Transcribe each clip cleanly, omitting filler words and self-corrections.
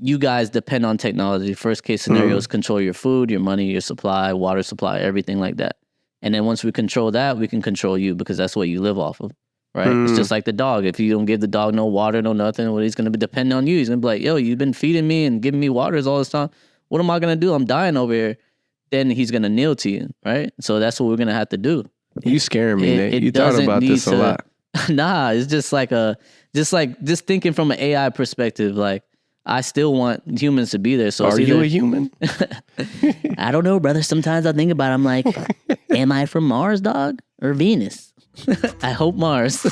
you guys depend on technology. First case scenario is control your food, your money, your supply, water supply, everything like that. And then once we control that, we can control you because that's what you live off of, right? It's just like the dog. If you don't give the dog no water, no nothing, well, he's going to be dependent on you. He's going to be like, yo, you've been feeding me and giving me waters all this time. What am I going to do? I'm dying over here. Then he's going to kneel to you, right? So that's what we're going to have to do. You scaring me, Nate. You thought about this a lot. Nah, it's just just thinking from an AI perspective, like, I still want humans to be there. So are you a human? I don't know, brother. Sometimes I think about it. I'm like, am I from Mars, dog, or Venus? I hope Mars.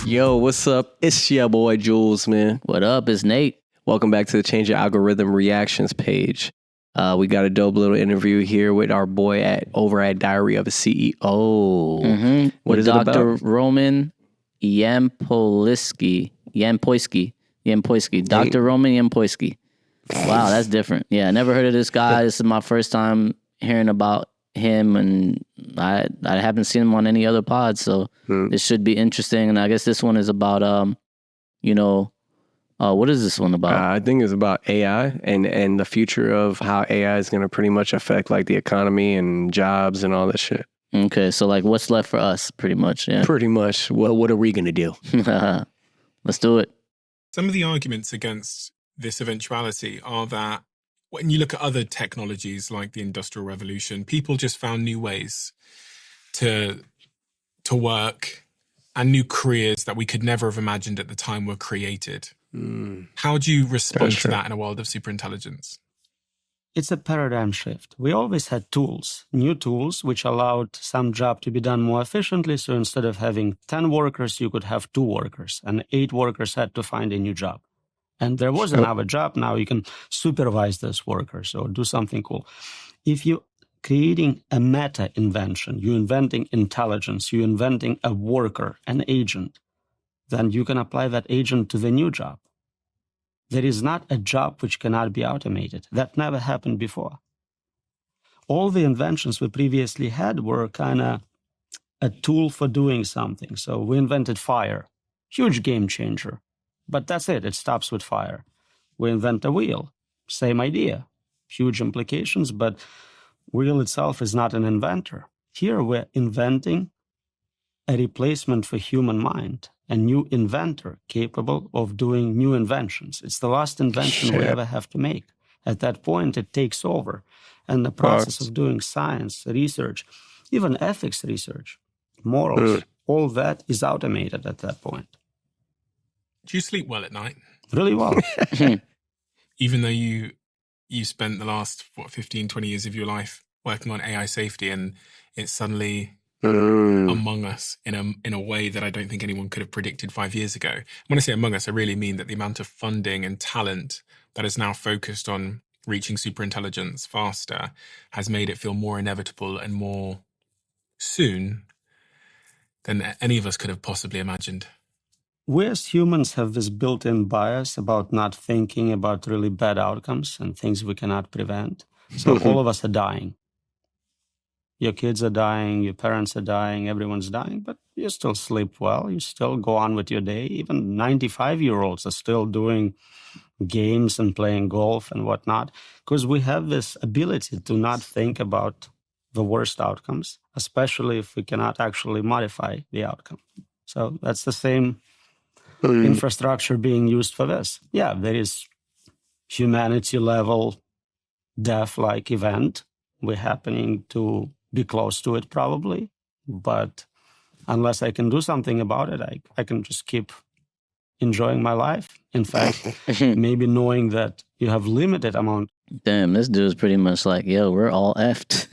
Yo, what's up? It's your boy Jules, man. What up? It's Nate. Welcome back to the Change Your Algorithm Reactions page. We got a dope little interview here with our boy over at Diary of a CEO. Mm-hmm. What is Dr. it about? Roman Yampoyski. Dr. Roman Yampoyski. Wow, that's different. Yeah, I never heard of this guy. This is my first time hearing about him, and I haven't seen him on any other pod, so this should be interesting. And I guess this one is about, what is this one about? I think it's about AI and the future of how AI is going to pretty much affect like the economy and jobs and all that shit. Okay, so like what's left for us, pretty much. Yeah. Pretty much. Well, what are we going to do? Let's do it. Some of the arguments against this eventuality are that when you look at other technologies like the Industrial Revolution, people just found new ways to work and new careers that we could never have imagined at the time were created. How do you respond to that in a world of superintelligence? It's a paradigm shift. We always had tools, new tools, which allowed some job to be done more efficiently. So instead of having 10 workers, you could have 2 workers, and 8 workers had to find a new job. And there was another job. Now you can supervise those workers or do something cool. If you're creating a meta invention, you're inventing intelligence, you're inventing a worker, an agent, then you can apply that agent to the new job. There is not a job which cannot be automated. That never happened before. All the inventions we previously had were kind of a tool for doing something. So we invented fire, huge game changer. But that's it. It stops with fire. We invent a wheel, same idea, huge implications, but wheel itself is not an inventor. Here we're inventing a replacement for human mind, a new inventor capable of doing new inventions. It's the last invention we ever have to make. At that point, it takes over. And the process of doing science, research, even ethics research, morals, all that is automated at that point. Do you sleep well at night? Really well. Even though you spent the last, 15, 20 years of your life working on AI safety, and it's suddenly among us in a way that I don't think anyone could have predicted 5 years ago. When I say among us, I really mean that the amount of funding and talent that is now focused on reaching superintelligence faster has made it feel more inevitable and more soon than any of us could have possibly imagined. We as humans have this built-in bias about not thinking about really bad outcomes and things we cannot prevent. So all of us are dying. Your kids are dying, your parents are dying, everyone's dying, but you still sleep well, you still go on with your day. Even 95-year-olds are still doing games and playing golf and whatnot, because we have this ability to not think about the worst outcomes, especially if we cannot actually modify the outcome. So that's the same infrastructure being used for this. Yeah, there is humanity-level death-like event. We're happening to be close to it probably, but unless I can do something about it, I can just keep enjoying my life. In fact, maybe knowing that you have limited amount. Damn, this dude's pretty much like, yo, we're all effed.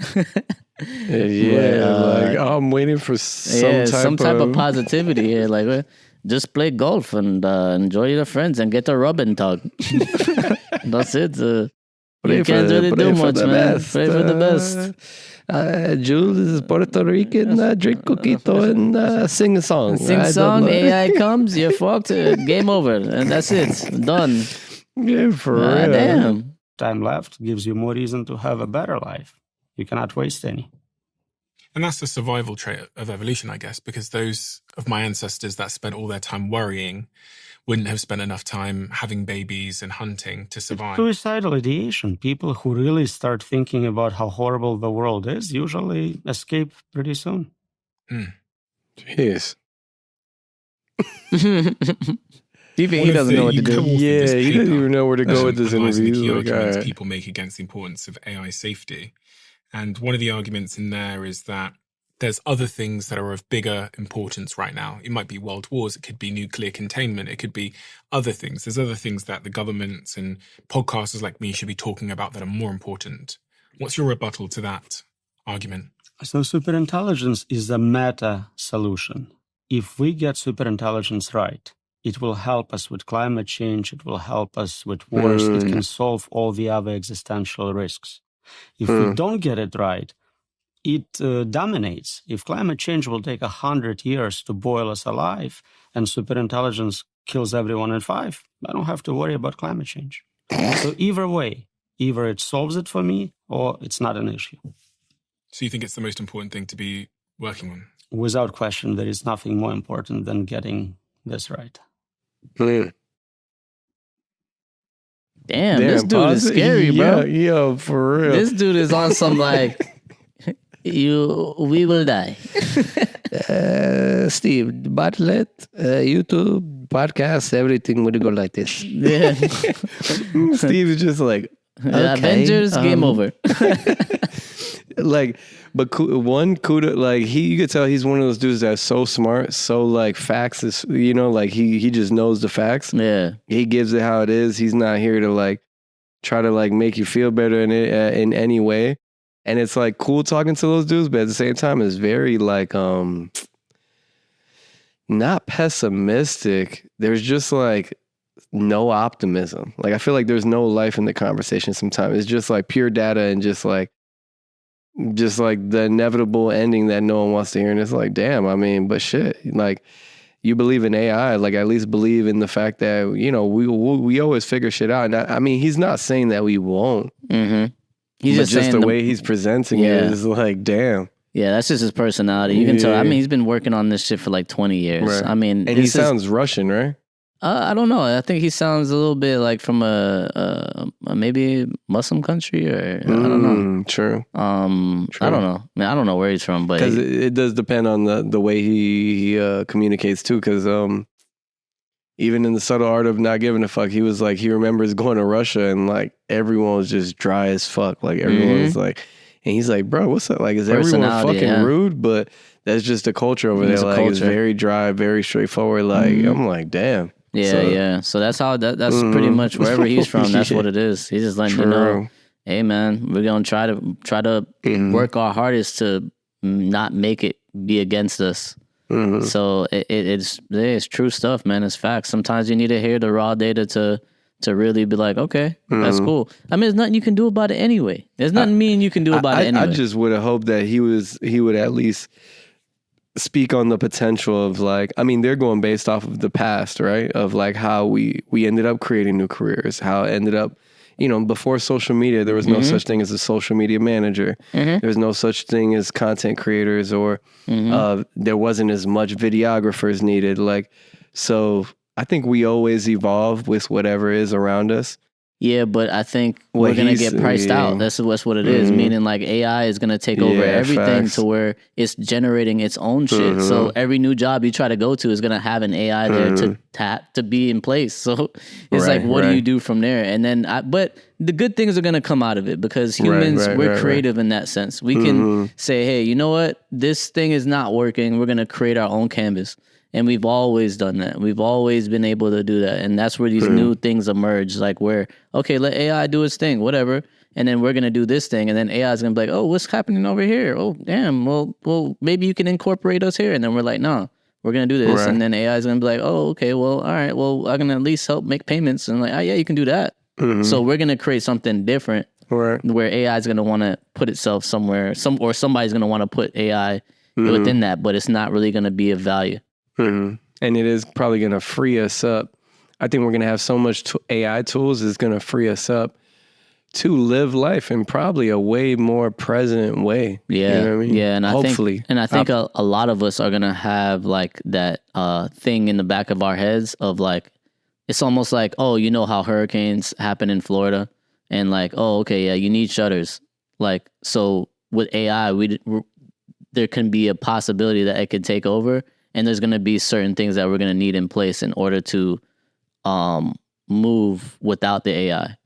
I'm waiting for some type of positivity here. Like, just play golf and enjoy your friends and get a rub and tug. That's it. You can't really do much, man. Pray for the best. Jules is Puerto Rican, drink coquito and sing a song. Sing a song, AI comes, you're fucked, game over. And that's it. Done. Yeah, for real. Damn. Time left gives you more reason to have a better life. You cannot waste any. And that's the survival trait of evolution, I guess, because those of my ancestors that spent all their time worrying wouldn't have spent enough time having babies and hunting to survive. Suicidal ideation. People who really start thinking about how horrible the world is usually escape pretty soon. Jeez. Do you think he doesn't know what to do? Yeah, he doesn't even know where to go with this interview. The key interview. arguments people make against the importance of AI safety. And one of the arguments in there is that there's other things that are of bigger importance right now. It might be world wars. It could be nuclear containment. It could be other things. There's other things that the governments and podcasters like me should be talking about that are more important. What's your rebuttal to that argument? So superintelligence is a meta solution. If we get superintelligence right, it will help us with climate change. It will help us with wars. It can solve all the other existential risks. If we don't get it right, it dominates. If climate change will take 100 years to boil us alive and superintelligence kills everyone in 5, I don't have to worry about climate change. So either way, either it solves it for me or it's not an issue. So you think it's the most important thing to be working on? Without question, there is nothing more important than getting this right. Damn, this dude is scary, bro. Yo, for real. This dude is on some like, we will die. Steve, Bartlett, YouTube, podcast, everything would go like this. Yeah. Steve is just like, okay, Avengers, game over. Like, but one kuda, like you could tell he's one of those dudes that's so smart, so like facts is, you know, like he just knows the facts. Yeah, he gives it how it is. He's not here to like try to like make you feel better in it in any way. And it's like cool talking to those dudes, but at the same time, it's very like not pessimistic. There's just like no optimism. Like I feel like there's no life in the conversation sometimes. It's just like pure data and just like the inevitable ending that no one wants to hear. And it's like, damn, I mean, but shit, like you believe in AI, like at least believe in the fact that, you know, we always figure shit out. And I mean, he's not saying that we won't. Mm-hmm. He's just saying the way he's presenting it is like, damn. Yeah, that's just his personality. You can tell. I mean, he's been working on this shit for like 20 years. Right. I mean, and he sounds Russian, right? I don't know. I think he sounds a little bit like from a maybe Muslim country, or I don't know. True. I don't know. I mean, I don't know where he's from, but because it does depend on the way he communicates too. Because even in the subtle art of not giving a fuck, he was like, he remembers going to Russia and like everyone was just dry as fuck. Like everyone was like, and he's like, bro, what's up? Like, is everyone fucking rude? But that's just the culture over there. Like, it's very dry, very straightforward. Like, I'm like, damn. Yeah. So that's how that's pretty much wherever he's from. That's what it is. He's just letting you know, hey man, we're gonna try to work our hardest to not make it be against us. So it's true stuff, man. It's facts. Sometimes you need to hear the raw data to really be like, okay, that's cool. I mean, there's nothing you can do about it anyway. There's nothing mean you can do about it anyway. I just would have hoped that he would at least speak on the potential of like, I mean, they're going based off of the past, right? Of like how we ended up creating new careers, how it ended up, you know, before social media, there was no such thing as a social media manager. There was no such thing as content creators, or there wasn't as much videographers needed. Like, so I think we always evolve with whatever is around us. Yeah, but I think we're going to get priced out. That's what it is. Meaning like AI is going to take over everything to where it's generating its own shit. So every new job you try to go to is going to have an AI there to be in place. So it's like, what do you do from there? And then, but the good things are going to come out of it because humans, we're creative in that sense. We can say, hey, you know what? This thing is not working. We're going to create our own canvas. And we've always done that. We've always been able to do that. And that's where these new things emerge. Like where, okay, let AI do its thing, whatever. And then we're going to do this thing. And then AI is going to be like, oh, what's happening over here? Oh, damn. Well, maybe you can incorporate us here. And then we're like, no, we're going to do this. And then AI is going to be like, oh, okay, well, all right. Well, I can at least help make payments. And like, oh, yeah, you can do that. So we're going to create something different where AI is going to want to put itself somewhere, or somebody's going to want to put AI within that, but it's not really going to be of value. And it is probably going to free us up. I think we're going to have so much AI tools is going to free us up to live life in probably a way more present way. Yeah, you know what I mean? yeah, and Hopefully. I think a lot of us are gonna have like that thing in the back of our heads of like, it's almost like, oh, you know how hurricanes happen in Florida, and like, oh, okay, yeah, you need shutters. Like, so with AI, there can be a possibility that it could take over, and there's gonna be certain things that we're gonna need in place in order to move without the AI.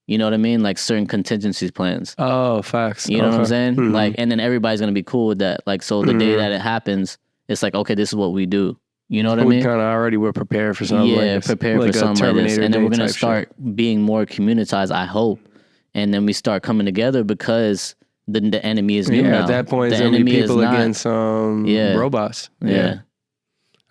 You know what I mean? Like certain contingency plans. Oh, facts. You know what I'm saying? Mm-hmm. Like, and then everybody's gonna be cool with that. Like, so the day that it happens, it's like, okay, this is what we do. You know what I mean? We kind of already were prepared for something like this. Prepare for something like this. And then we're gonna start being more communitized, I hope. And then we start coming together because the enemy is new now. At that point, the it's gonna be enemy people is not, against robots. Yeah.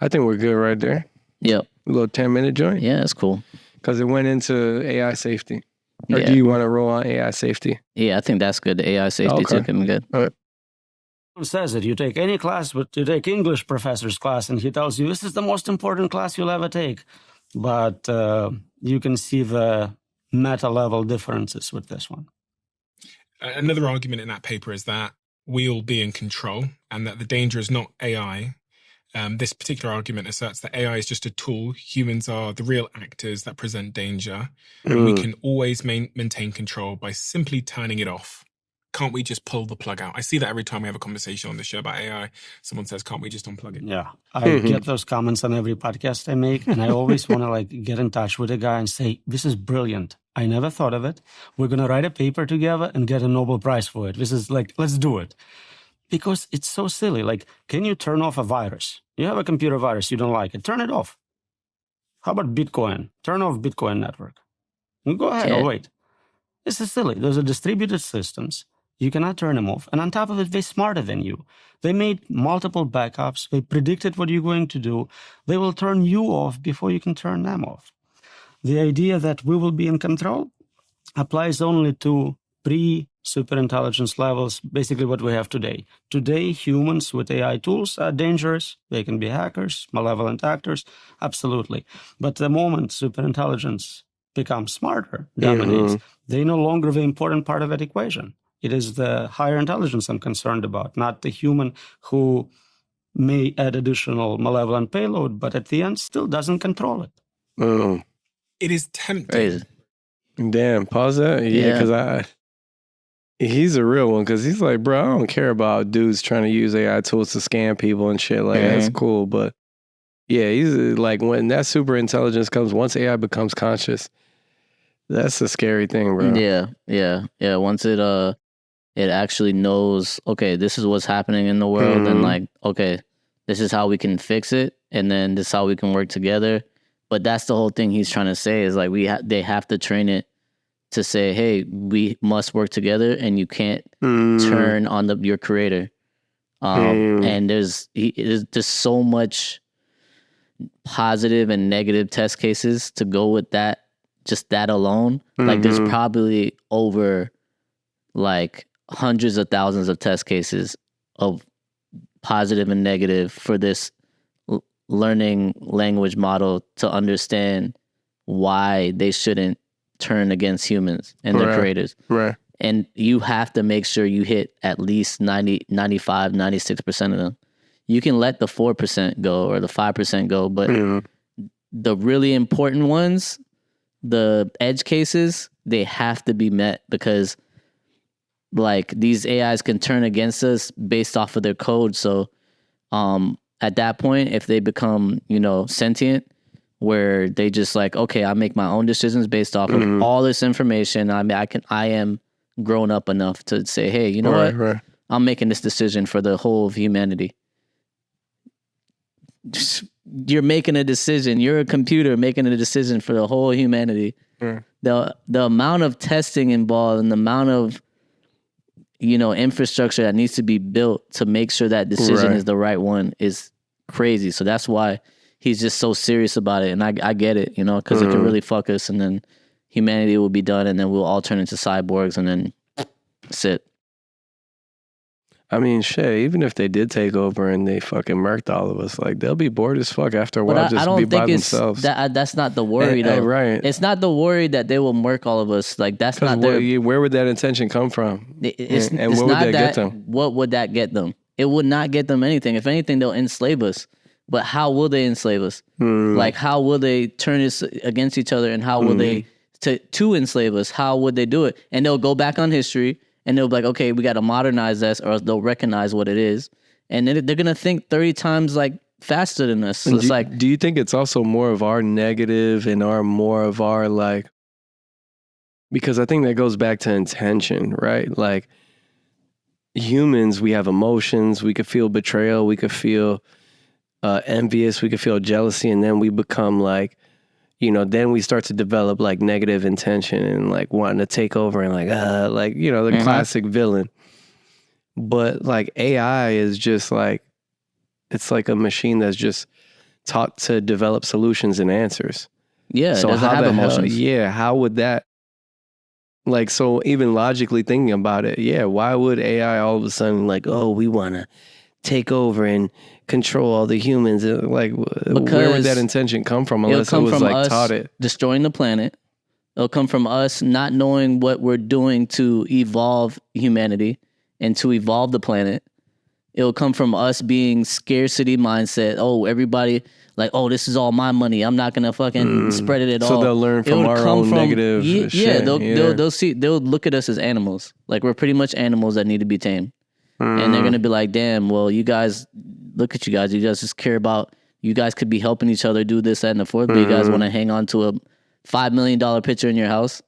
I think we're good right there. Yep. A little 10-minute joint. Yeah, that's cool. Because it went into AI safety. Or do you want to roll on AI safety? Yeah, I think that's good. The AI safety too can be good. All right. Says it. You take any class, but you take English professor's class, and he tells you this is the most important class you'll ever take. But you can see the meta level differences with this one. Another argument in that paper is that we'll be in control and that the danger is not AI. This particular argument asserts that AI is just a tool. Humans are the real actors that present danger. And we can always maintain control by simply turning it off. Can't we just pull the plug out? I see that every time we have a conversation on the show about AI. Someone says, can't we just unplug it? Yeah, I get those comments on every podcast I make. And I always want to like get in touch with a guy and say, this is brilliant. I never thought of it. We're going to write a paper together and get a Nobel Prize for it. This is like, let's do it. Because it's so silly. Like, can you turn off a virus? You have a computer virus, you don't like it. Turn it off. How about Bitcoin? Turn off Bitcoin network. Go ahead, I'll wait. This is silly. Those are distributed systems. You cannot turn them off. And on top of it, they're smarter than you. They made multiple backups. They predicted what you're going to do. They will turn you off before you can turn them off. The idea that we will be in control applies only to pre-superintelligence levels, basically what we have today. Today, humans with AI tools are dangerous. They can be hackers, malevolent actors, absolutely. But the moment superintelligence becomes smarter, dominates, they no longer the important part of that equation. It is the higher intelligence I'm concerned about, not the human who may add additional malevolent payload, but at the end still doesn't control it. It is tempting. Crazy. Damn, pause that? Yeah, because he's a real one, because he's like, bro, I don't care about dudes trying to use AI tools to scam people and shit. Like, that's cool. But yeah, he's like, when that super intelligence comes, once AI becomes conscious, that's a scary thing, bro. Yeah. Once it actually knows, okay, this is what's happening in the world, and like, okay, this is how we can fix it, and then this is how we can work together. But that's the whole thing he's trying to say is like they have to train it to say, hey, we must work together, and you can't turn on your creator. And there's just so much positive and negative test cases to go with that. Just that alone, like there's probably over like hundreds of thousands of test cases of positive and negative for this learning language model to understand why they shouldn't turn against humans and their creators. Right. And you have to make sure you hit at least 90, 95, 96% of them. You can let the 4% go or the 5% go, but the really important ones, the edge cases, they have to be met, because like these AIs can turn against us based off of their code. So at that point, if they become, sentient, where they just like, okay, I make my own decisions based off of all this information. I mean, I am grown up enough to say, hey, you know what? Right. I'm making this decision for the whole of humanity. You're making a decision. You're a computer making a decision for the whole humanity. The amount of testing involved and the amount of infrastructure that needs to be built to make sure that decision is the right one is crazy. So that's why he's just so serious about it. And I get it, because it can really fuck us, and then humanity will be done, and then we'll all turn into cyborgs, and then that's it. I mean, shit, even if they did take over and they fucking murked all of us, like, they'll be bored as fuck after a while, But just I don't be by think it's themselves. that's not the worry though. Right. It's not the worry that they will murk all of us. Like that's not their. Where would that intention come from? It's and it's where would not that get them? What would that get them? It would not get them anything. If anything, they'll enslave us. But how will they enslave us? Like how will they turn us against each other? And how will they to enslave us? How would they do it? And they'll go back on history and they'll be like, okay, we got to modernize this, or else they'll recognize what it is, and then they're gonna think 30 times like faster than us. So it's like, do you think it's also more of our negative and more of our like? Because I think that goes back to intention, right? Like humans, we have emotions. We could feel betrayal. We could feel envious. We could feel jealousy, and then we become like, then we start to develop like negative intention and like wanting to take over and like the classic villain. But like AI is just like, it's like a machine that's just taught to develop solutions and answers. yeah, So it doesn't have emotions. how would that, like, so even logically thinking about it, why would AI all of a sudden like, oh, we want to take over and control all the humans? Like, where would that intention come from unless it was like taught it? Destroying the planet. It'll come from us not knowing what we're doing to evolve humanity and to evolve the planet. It'll come from us being scarcity mindset. Oh, everybody like, oh, this is all my money. I'm not gonna fucking spread it at all. So they'll learn from our own negative shit. Yeah, they'll look at us as animals. Like we're pretty much animals that need to be tamed. And they're gonna be like, damn, well, you guys, look at you guys. You guys just care about, you guys could be helping each other do this, that, and the fourth, but you guys want to hang on to a $5 million picture in your house.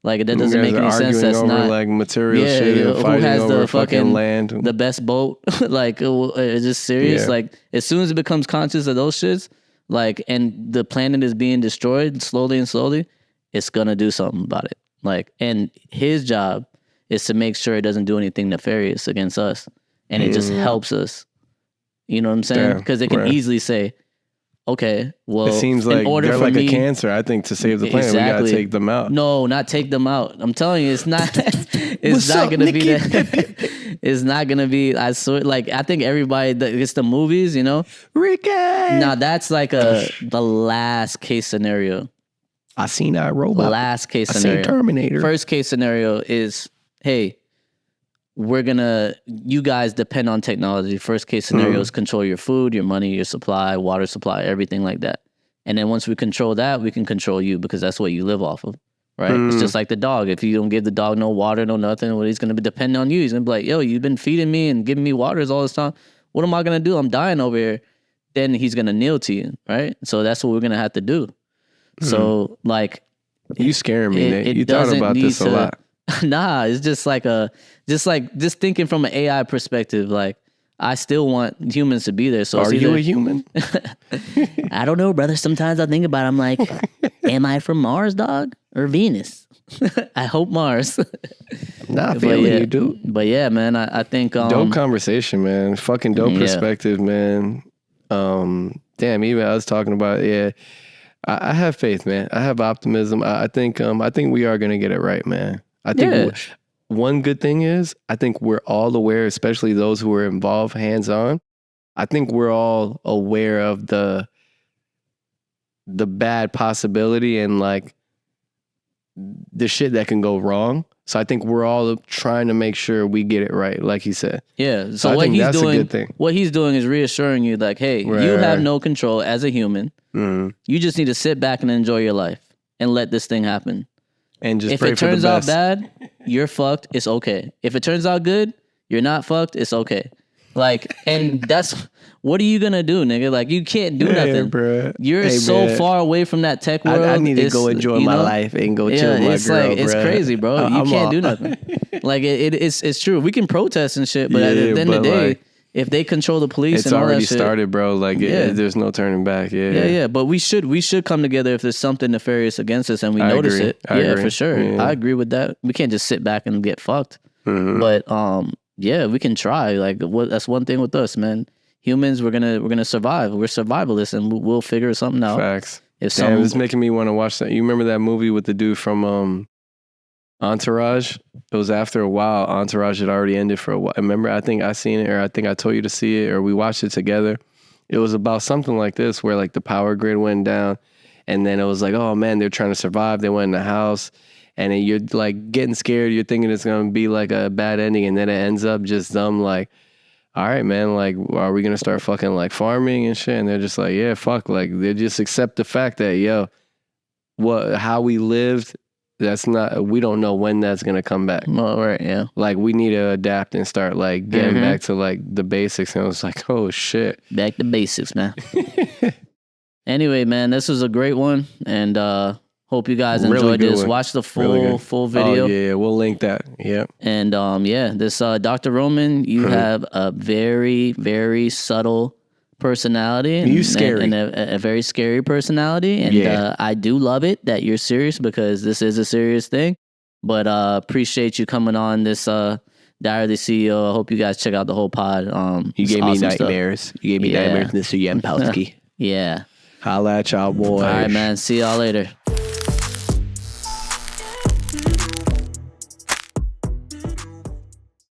Like that doesn't make any sense. That's over not like material shit. And fighting who has over the fucking land, the best boat. Like it's just serious. Yeah. Like as soon as it becomes conscious of those shits, like, and the planet is being destroyed slowly and slowly, it's gonna do something about it. Like, and his job is to make sure it doesn't do anything nefarious against us, and it just helps us. You know what I'm saying? Because it can easily say, okay, well, it seems like they're like a cancer. I think to save the planet, we gotta take them out. No, not take them out. I'm telling you, it's not. It's not gonna be that. It's not gonna be. I swear, like I think everybody. It's the movies, Ricky. Now that's like the last case scenario. I seen that robot. Last case scenario. I seen Terminator. First case scenario is, hey, you guys depend on technology. First case scenario is control your food, your money, your supply, water supply, everything like that. And then once we control that, we can control you because that's what you live off of, right? It's just like the dog. If you don't give the dog no water, no nothing, well, he's going to be dependent on you. He's going to be like, yo, you've been feeding me and giving me waters all this time. What am I going to do? I'm dying over here. Then he's going to kneel to you, right? So that's what we're going to have to do. So like... You scaring me, Nate. You thought about this a lot. Nah, it's just just thinking from an AI perspective, like I still want humans to be there. So are you a human? I don't know, brother. Sometimes I think about it, I'm like, am I from Mars, dog, or Venus? I hope Mars. Nah, I feel you, dude. But yeah, man, I think dope conversation, man. Fucking dope perspective, man. Damn, even I was talking about I have faith, man. I have optimism. I think we are gonna get it right, man. I think one good thing is I think we're all aware, especially those who are involved hands-on. I think we're all aware of the bad possibility and like the shit that can go wrong. So I think we're all trying to make sure we get it right, like he said. Yeah. So what he's doing, a good thing. What he's doing is reassuring you, like, hey, you have no control as a human. You just need to sit back and enjoy your life and let this thing happen. And just if pray it turns for the out best. bad, you're fucked. It's okay. If it turns out good, you're not fucked. It's okay. Like, and that's what are you gonna do, nigga? Like, you can't do nothing. Bruh. You're so far away from that tech world. I need to go enjoy my life and go chill with my girl, it's crazy, bro. You can't do nothing. Like, it's true. We can protest and shit, but at the end of the day, if they control the police, it's and all already that shit, started, bro. Like, there's no turning back. Yeah. But we should come together if there's something nefarious against us and we notice agree. it. I agree. For sure. Yeah. I agree with that. We can't just sit back and get fucked. But we can try. Like, that's one thing with us, man. Humans, we're gonna survive. We're survivalists, and we'll figure something out. Facts. It's making me want to watch that. You remember that movie with the dude from Entourage. It was after a while. Entourage had already ended for a while. Remember, I think I seen it, or I think I told you to see it, or we watched it together. It was about something like this, where like the power grid went down, and then it was like, oh man, they're trying to survive. They went in the house, and then you're like getting scared. You're thinking it's gonna be like a bad ending, and then it ends up just them like, all right, man, like, are we gonna start fucking like farming and shit? And they're just like, yeah, fuck, like they just accept the fact that how we lived. That's not, we don't know when that's going to come back. Well, right, yeah. Like, we need to adapt and start, like, getting back to, like, the basics. And it was like, oh, shit. Back to basics, man. Anyway, man, this was a great one. And hope you guys enjoyed this. One. Watch the full video. Oh, yeah, we'll link that. Yeah. And, this Dr. Roman, you have a very, very subtle personality, and you scary, and a very scary personality, and I do love it that you're serious, because this is a serious thing. But appreciate you coming on this Diary of the CEO. I hope you guys check out the whole pod. You gave me nightmares. Stuff. You gave me nightmares, Mr. Yampowski. Yeah. Holla at y'all, boys. All right, man. See y'all later.